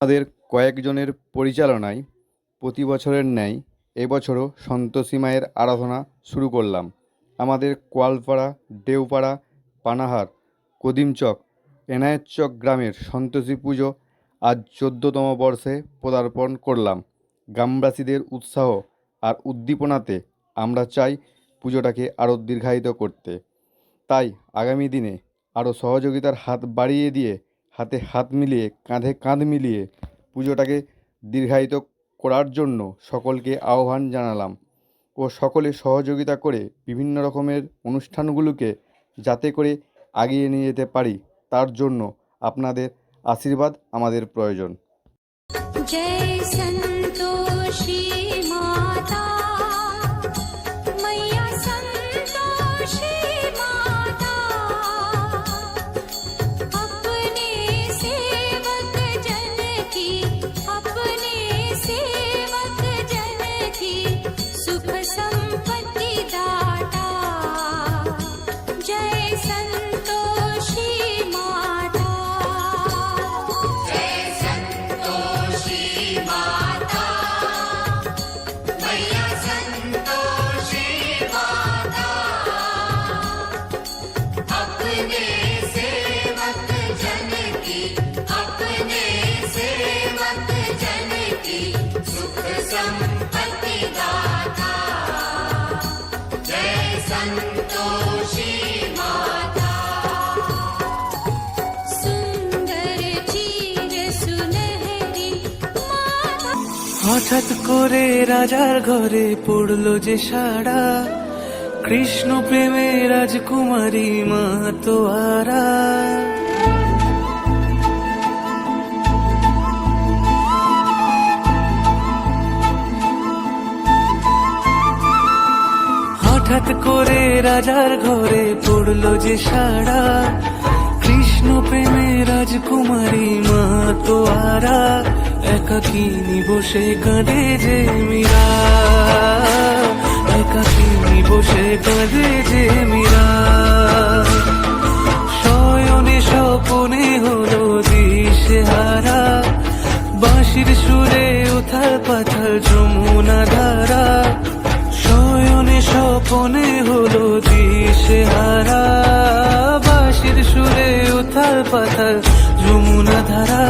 আমাদের কয়েকজনের পরিচালনায় প্রতি বছরের ন্যায় এবছরও সন্তোষী মায়ের আরাধনা শুরু করলাম। আমাদের কোয়ালপাড়া, ডেউপাড়া, পানাহার, কদিমচক, এনায়েতচক গ্রামের সন্তোষী পুজো আজ 14তম বর্ষে পদার্পণ করলাম। গ্রামবাসীদের উৎসাহ আর উদ্দীপনাতে আমরা চাই পুজোটাকে আরও দীর্ঘায়িত করতে। তাই আগামী দিনে আরও সহযোগিতার হাত বাড়িয়ে দিয়ে, হাতে হাত মিলিয়ে, কাঁধে কাঁধ মিলিয়ে পুজোটাকে দীর্ঘায়িত করার জন্য সকলকে আহ্বান জানালাম ও সকলে সহযোগিতা করে বিভিন্ন রকমের অনুষ্ঠানগুলোকে যাতে করে এগিয়ে নিয়ে যেতে পারি, তার জন্য আপনাদের আশীর্বাদ আমাদের প্রয়োজন। जय संतोषी माता मैया संतोषी माता अपने सेवक जन की सुख संपत्ति दाता। जय संतोषी माता जय संतोषी माता मैया संतोषी माता अपने सेवक जन की सुख संपत्ति दाता। जय संतोषी माता सुंदर चीर सुनहरी माता। হঠাৎ করে রাজার ঘরে পড়লো যে সাড়া, কৃষ্ণ প্রেমে রাজকুমারী মা তোয়ারা। হঠাৎ করে রাজার ঘরে পড়লো যে সাড়া, কৃষ্ণ প্রেমে রাজকুমারী মা তোয়ারা। একাকিনী বসে কাঁদে যে মীরা, একাকিনী বসে কাঁদে যে মীরা। শয়নে স্বপনে হলো দিশেহারা, বাঁশির সুরে উথাল পাথাল যমুনা ধারা। শয়নে স্বপনে হলো দিশেহারা, বাঁশির সুরে উথাল পাথাল যমুনা ধারা।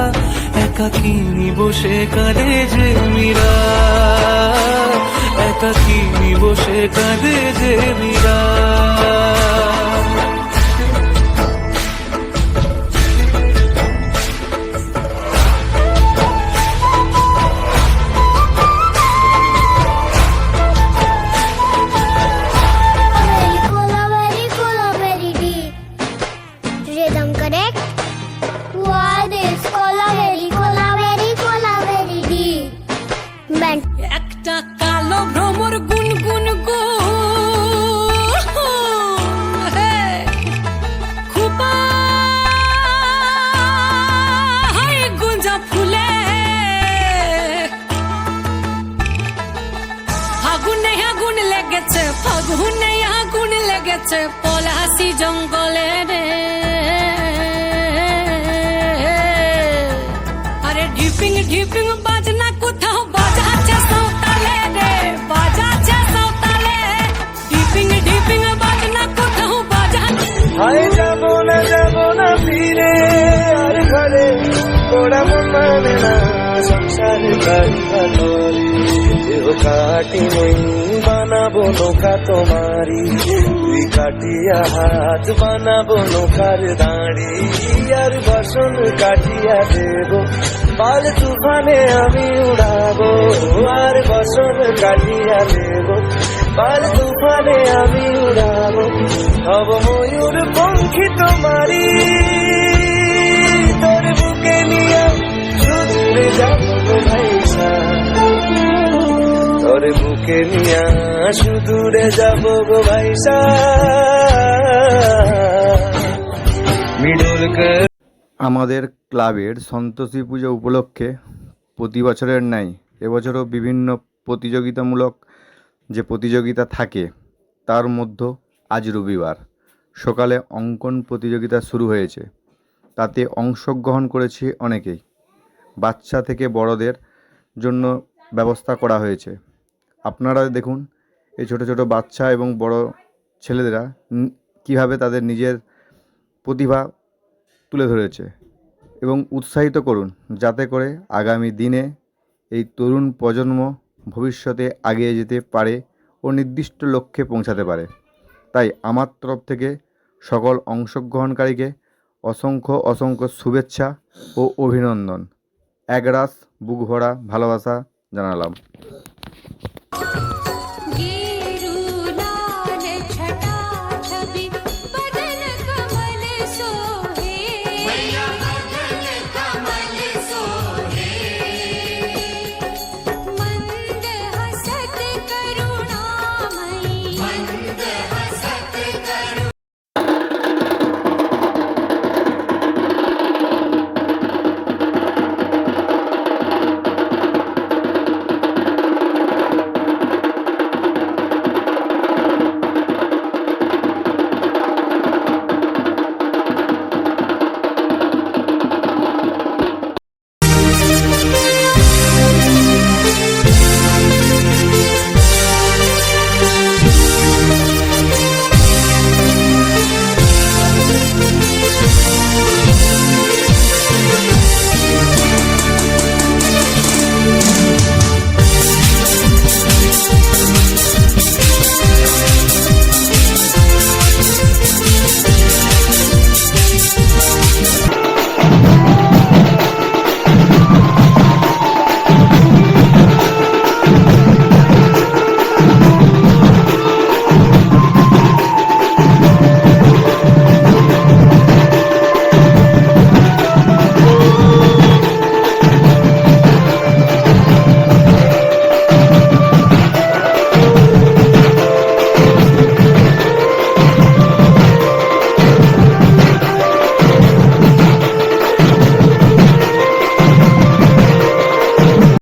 একাকিনী বসে কাঁদে যে মীরা, একাকিনী বসে কাঁদে যে Meera. Very cool, very deep. Rhythm correct. Why this cola very deep. Man. একটা কালো ভ্রমর গুনগুন গো খুপা হাই গুঞ্জা ফুলে ফাগুনে আগুন লেগেছে পলাশি জঙ্গলে রে। আরে ঢিপিং ঢিপিং বাজনা কোথাও বাজাচ্ছে সাঁওতালে রে, বাজাচ্ছে সাঁওতালে। ঢিপিং ঢিপিং বাজনা কোথাও বাজাচ্ছে। হায় যাবো না ফিরে আর ঘরে, ওরা মন মানে না সংসার কারিবা করে। দেহ কাটি নেই বানাবো নৌকা তোমারি, তুই কাটিয়া হাত বানাবো নৌকার দাঁড়ি। আর বসন কাটিয়া দেব পাল তুফানে আমি উড়াবো, আর বসন কাটিয়া দেব পাল তুফানে আমি উড়াবো। হব ময়ূর পঙ্খী তোমারি, তোর বুকে নিয়ে সুদূরে যাবো গো ভাইসা, তোর বুকে নিয়ে সুদূরে যাবো গো ভাইসা। আমাদের ক্লাবের সন্তোষী পুজো উপলক্ষে প্রতি বছরের ন্যায় এবছরও বিভিন্ন প্রতিযোগিতামূলক যে প্রতিযোগিতা থাকে, তার মধ্যে আজ রবিবার সকালে অঙ্কন প্রতিযোগিতা শুরু হয়েছে। তাতে অংশগ্রহণ করেছে অনেকেই। বাচ্চা থেকে বড়দের জন্য ব্যবস্থা করা হয়েছে। আপনারা দেখুন এই ছোট ছোট বাচ্চা এবং বড় ছেলেরা কীভাবে তাদের নিজের প্রতিভা তুলে ধরেছে এবং উৎসাহিত করুন, যাতে করে আগামী দিনে এই তরুণ প্রজন্ম ভবিষ্যতে এগিয়ে যেতে পারে ও নির্দিষ্ট লক্ষ্যে পৌঁছাতে পারে। তাই আমার তরফ থেকে সকল অংশগ্রহণকারীকে অসংখ্য অসংখ্য শুভেচ্ছা ও অভিনন্দন। একরাশ বুক ভরা ভালোবাসা জানালাম।